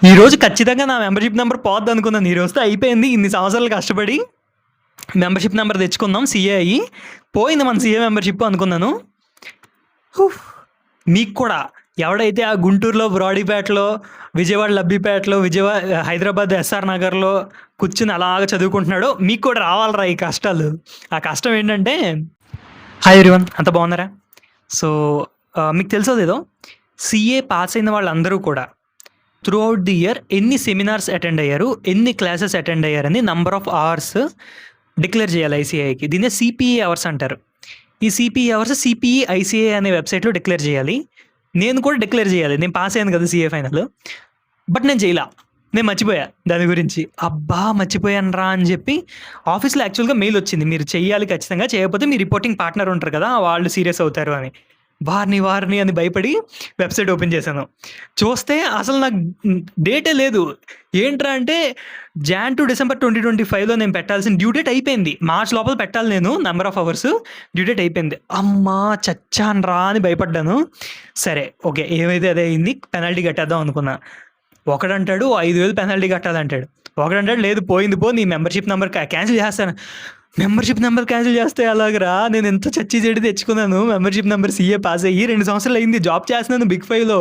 ఈరోజు ఖచ్చితంగా నా మెంబర్‌షిప్ నంబర్ పోద్దనుకున్నాను. ఈ రోజుతో అయిపోయింది. ఇన్ని సంవత్సరాలు కష్టపడి మెంబర్‌షిప్ నంబర్ తెచ్చుకుందాం సీఏ అయ్యి. పోయింది మన సీఏ మెంబర్‌షిప్ అనుకున్నాను. హుఫ్! మీకు కూడా ఎవడైతే ఆ గుంటూరులో బ్రాడీపేటలో, విజయవాడ లబ్బిపేటలో, హైదరాబాద్ ఎస్ఆర్ నగర్‌లో కూర్చొని అలాగా చదువుకుంటున్నాడో మీకు కూడా రావాలిరా ఈ కష్టాలు. ఆ కష్టం ఏంటంటే హాయ్ ఎవ్రీవన్ అంతా బాగున్నారా? సో, మీకు తెలుసో లేదో సీఏ పాస్ అయిన వాళ్ళందరూ కూడా త్రూ ఔట్ ది ఇయర్ ఎన్ని సెమినార్స్ అటెండ్ అయ్యారు, ఎన్ని క్లాసెస్ అటెండ్ అయ్యారని నంబర్ ఆఫ్ అవర్స్ డిక్లేర్ చేయాలి ఐసీఐకి. దీన్నే సిపిఈ అవర్స్ అంటారు. ఈ సిపిఈ అవర్స్ సిపిఈ ఐసీఐ అనే వెబ్సైట్‌లో డిక్లేర్ చేయాలి. నేను కూడా డిక్లేర్ చేయాలి. నేను పాస్ అయ్యాను కదా సీఏ ఫైనల్. బట్ నేను చేయలా. నేను మర్చిపోయా దాని గురించి. అబ్బా! మర్చిపోయానురా అని చెప్పి ఆఫీస్‌లో యాక్చువల్‌గా మెయిల్ వచ్చింది. మీరు చెయ్యాలి ఖచ్చితంగా. చేయకపోతే మీ రిపోర్టింగ్ పార్ట్నర్ ఉంటారు కదా! వాళ్ళు సీరియస్ అవుతారు అని. వారిని అని భయపడి వెబ్సైట్ ఓపెన్ చేశాను. చూస్తే అసలు నాకు డేటే లేదు. ఏంట్రా అంటే జాన్ టు డిసెంబర్ 2025లో నేను పెట్టాల్సిన డ్యూ డేట్ అయిపోయింది. మార్చ్ లోపల పెట్టాలి నేను number of hours. Due date అయిపోయింది. అమ్మా! చచ్చానురా అని భయపడ్డాను. సరే ఓకే. ఏమైతే అదే అయింది. పెనాల్టీ కట్టేద్దాం అనుకున్నా. ఒకడంటాడు 5,000 పెనాల్టీ కట్టాలంటాడు. ఒకడంటాడు లేదు పోయింది పో నీ మెంబర్‌షిప్ నంబర్ క్యాన్సిల్ చేస్తాను. మెంబర్‌షిప్ నంబర్ క్యాన్సిల్ చేస్తే ఎలాగరా? నేను ఎంత చచ్చి చెడి తెచ్చుకున్నాను. మెంబర్‌షిప్ నంబర్ సీఏ పాస్ అయ్యి 2 సంవత్సరాలు అయింది. జాబ్ చేస్తున్నాను బిగ్ 5లో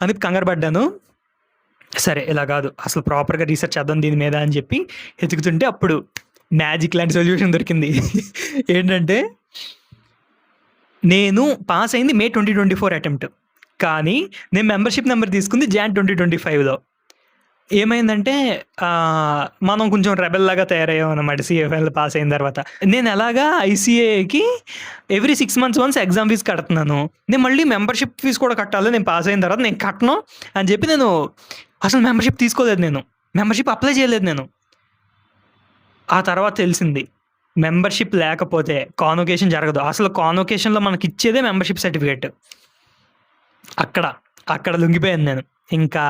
అని కంగారు పడ్డాను. సరే ఇలా కాదు. అసలు ప్రాపర్‌గా రీసెర్చ్ చేద్దాం దీని మీద అని చెప్పి వెతుకుతుంటే అప్పుడు మ్యాజిక్ లాంటి సొల్యూషన్ దొరికింది. ఏంటంటే నేను పాస్ అయింది మే 2024 అటెంప్ట్. కానీ నేను మెంబర్‌షిప్ నంబర్ తీసుకుంది జాన్ 2025లో. ఏమైందంటే మనం కొంచెం రెబెల్‌లాగా తయారయ్యామనమాట సీఏ ఫైనల్ పాస్ అయిన తర్వాత. నేను ఎలాగా ఐసీఏకి every 6 months once exam fees కడుతున్నాను. నేను మళ్ళీ మెంబర్‌షిప్ ఫీజ్ కూడా కట్టాలి నేను పాస్ అయిన తర్వాత. నేను కట్టను అని చెప్పి నేను అసలు మెంబర్‌షిప్ తీసుకోలేదు నేను. మెంబర్‌షిప్ అప్లై చేయలేదు నేను. ఆ తర్వాత తెలిసింది. మెంబర్‌షిప్ లేకపోతే కాన్వొకేషన్ జరగదు. అసలు కాన్వొకేషన్‌లో మనకిచ్చేదే మెంబర్‌షిప్ సర్టిఫికేట్. అక్కడ లొంగిపోయాను నేను. ఇంకా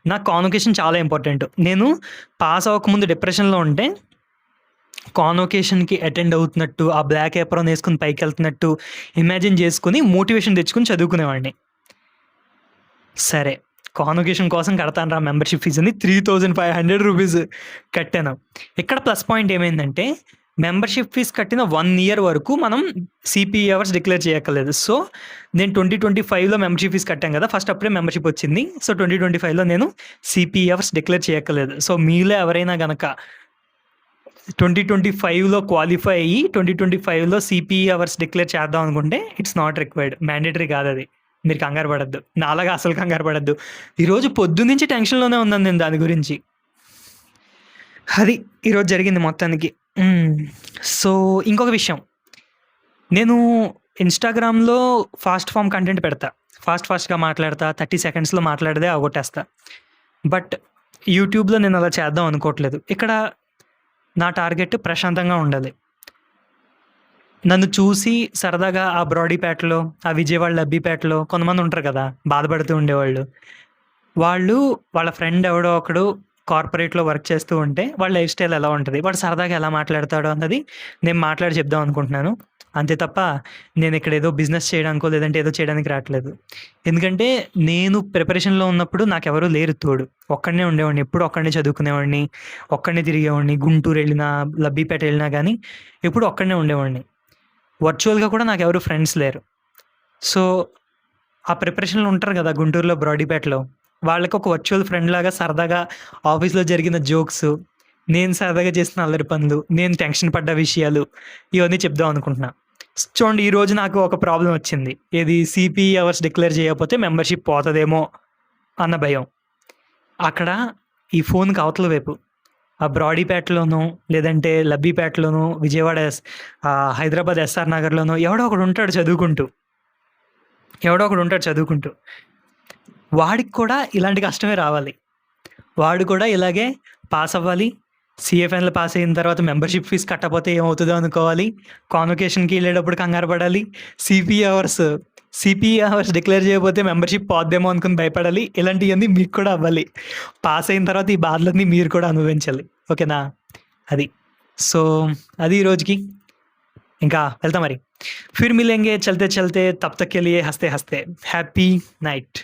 నాకు కాన్వొకేషన్ చాలా ఇంపార్టెంట్. నేను పాస్ అవ్వకముందు డిప్రెషన్‌లో ఉంటే కాన్వొకేషన్‌కి అటెండ్ అవుతున్నట్టు, ఆ బ్లాక్ ఏప్రాన్ ఏసుకొని పైకెళ్తున్నట్టు ఇమాజిన్ చేసుకొని మోటివేషన్ తెచ్చుకొని చదువుకునేవాడిని. సరే కాన్వొకేషన్ కోసం కడతానురా మెంబర్‌షిప్ ఫీజ్ అని 3,500 రూపీస్ కట్టాను. ఇక్కడ ప్లస్ పాయింట్ ఏమైందంటే మెంబర్‌షిప్ ఫీజ్ కట్టిన 1 ఇయర్ వరకు మనం సిపిఈ అవర్స్ డిక్లేర్ చేయక్కర్లేదు. సో, నేను 2025లో మెంబర్‌షిప్ ఫీజ్ కట్టాను కదా! ఫస్ట్ అప్పుడే మెంబర్‌షిప్ వచ్చింది. సో, 2025లో నేను సిపిఈ అవర్స్ డిక్లేర్ చేయక్కర్లేదు. సో, మీలో ఎవరైనా గనక 2025లో క్వాలిఫై అయ్యి 2025లో సిపిఈ అవర్స్ డిక్లేర్ చేద్దాం అనుకుంటే ఇట్స్ నాట్ రిక్వైర్డ్. మ్యాండేటరీ కాదది. మీరు కంగారు పడొద్దు. నాలాగా అసలు కంగారు పడొద్దు. ఈరోజు పొద్దున్నుంచి టెన్షన్‌లోనే ఉన్నాను నేను దాని గురించి. అది ఈరోజు జరిగింది మొత్తానికి. సో, ఇంకొక విషయం. నేను ఇన్‌స్టాగ్రామ్‌లో ఫాస్ట్ ఫార్మ్ కంటెంట్ పెడతా. ఫాస్ట్‌గా మాట్లాడతా. 30 సెకండ్స్‌లో మాట్లాడేదే అవగొట్టేస్తా. బట్ యూట్యూబ్‌లో నేను అలా చేద్దాం అనుకోవట్లేదు. ఇక్కడ నా టార్గెట్ ప్రశాంతంగా ఉండాలి. నన్ను చూసి సరదాగా ఆ బ్రాడీపేటలో, ఆ విజయవాడ లబ్బిపేటలో కొంతమంది ఉంటారు కదా! బాధపడుతూ ఉండేవాళ్ళు. వాళ్ళు వాళ్ళ ఫ్రెండ్ ఎవడో ఒకడు కార్పొరేట్‌లో వర్క్ చేస్తూ ఉంటే వాళ్ళ లైఫ్ స్టైల్ ఎలా ఉంటది? వాడు సరదాగా ఎలా మాట్లాడతాడో అన్నది నేను మాట్లాడి చెప్దాం అనుకుంటున్నాను. అంతే తప్ప నేనిక్కడ ఏదో బిజినెస్ చేయడానికో, లేదంటే ఏదో చేయడానికి రాట్లేదు. ఎందుకంటే నేను ప్రిపరేషన్‌లో ఉన్నప్పుడు నాకెవరు లేరు తోడు. ఒక్కడినే ఉండేవాడిని. ఎప్పుడు ఒక్కడినే చదువుకునేవాడిని. ఒక్కడినే తిరిగేవాడిని. గుంటూరు ఎళ్ళినా, లబ్బిపేట ఎళ్ళినా గానీ ఎప్పుడు ఒక్కడినే ఉండేవాడిని. వర్చువల్‌గా కూడా నాకెవరు ఫ్రెండ్స్ లేరు. సో, ఆ ప్రిపరేషన్‌లో ఉంటారు గదా! గుంటూరులో బ్రాడీపేటలో. వాళ్ళకి ఒక వర్చువల్ ఫ్రెండ్‌లాగా సరదాగా ఆఫీస్‌లో జరిగిన జోక్సు, నేను సరదాగా చేసిన అల్లరి పనులు, నేను టెన్షన్ పడ్డ విషయాలు ఇవన్నీ చెప్దాం అనుకుంటున్నా. చూడండి ఈరోజు నాకు ఒక ప్రాబ్లమ్ వచ్చింది. ఏది సిపిఈ అవర్స్ డిక్లేర్ చేయకపోతే మెంబర్‌షిప్ పోతదేమో అన్న భయం. అక్కడ ఈ ఫోన్‌కి అవతల వైపు ఆ బ్రాడీపేటలోనో, లేదంటే లబ్బిపేటలోనో, హైదరాబాద్ ఎస్ఆర్ నగర్‌లోనో ఎవడో ఒకడు ఉంటాడు చదువుకుంటూ. వాడికి కూడా ఇలాంటి కష్టమే రావాలి. వాడు కూడా ఇలాగే పాస్ అవ్వాలి. సీఏ ఫైనల్ పాస్ అయిన తర్వాత మెంబర్‌షిప్ ఫీజ్ కట్టకపోతే ఏమవుతదో అనుకోవాలి. కాన్వొకేషన్‌కి ఎళ్ళేటప్పుడు కంగారు పడాలి. సిపిఈ అవర్స్ డిక్లేర్ చేయకపోతే మెంబర్‌షిప్ పోద్దేమో అనుకుని భయపడాలి. ఇలాంటియన్నీ మీకు కూడా అవ్వాలి. పాస్ అయిన తర్వాత ఈ బాధలన్నీ మీరు కూడా అనుభవించాలి. ఓకేనా? అది. సో, అది ఈ రోజుకి. ఇంకా వెళ్తా మరి. ఫిర్ మిలేంగే చల్తే చల్తే తబ్ తక్ కే లియే హస్తే హస్తే. Happy night.